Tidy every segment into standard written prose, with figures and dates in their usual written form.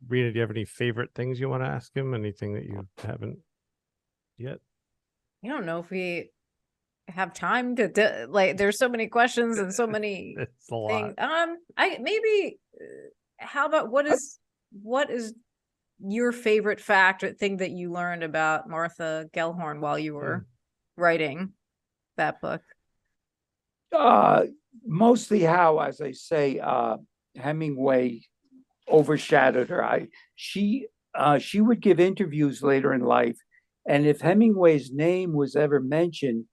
Rena, do you have any favorite things you want to ask him? Anything that you haven't yet? I don't know if we have time to like. There's so many questions and so many It's a lot. things. I maybe. How about what is your favorite fact or thing that you learned about Martha Gellhorn while you were writing that book? Mostly how, as I say, Hemingway overshadowed her. She would give interviews later in life, and if Hemingway's name was ever mentioned,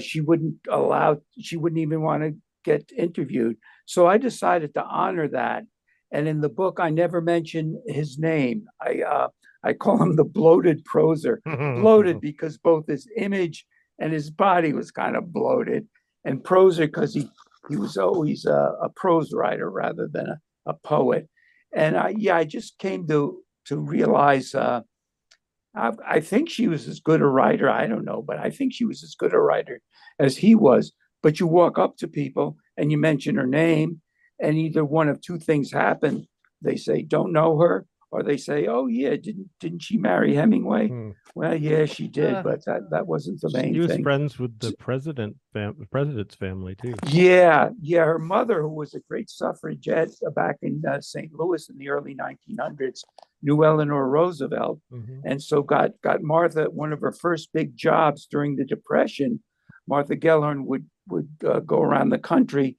she wouldn't even want to get interviewed. So I decided to honor that. And in the book, I never mention his name. I call him the bloated proser. Bloated because both his image and his body was kind of bloated, and proser because he was always a prose writer rather than a poet. And I just came to realize I think she was as good a writer. I don't know, but I think she was as good a writer as he was. But you walk up to people and you mention her name, and either one of two things happen. They say, don't know her, or they say, oh yeah, didn't she marry Hemingway? Well, yeah, she did, but that wasn't the main thing. She was friends with the president's family too. Yeah. Her mother, who was a great suffragette back in St. Louis in the early 1900s, knew Eleanor Roosevelt, and so got Martha one of her first big jobs during the Depression. Martha Gellhorn would go around the country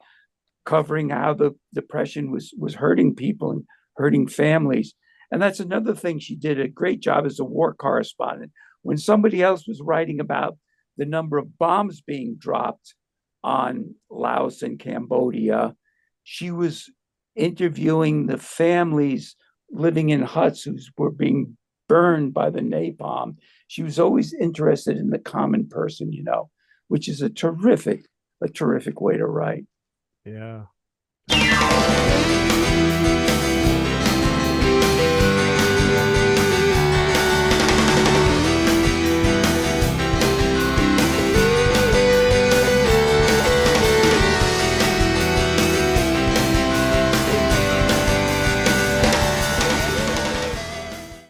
covering how the Depression was hurting people and hurting families. And that's another thing she did a great job as a war correspondent. When somebody else was writing about the number of bombs being dropped on Laos and Cambodia, she was interviewing the families living in huts who were being burned by the napalm. She was always interested in the common person, which is a terrific way to write. Yeah.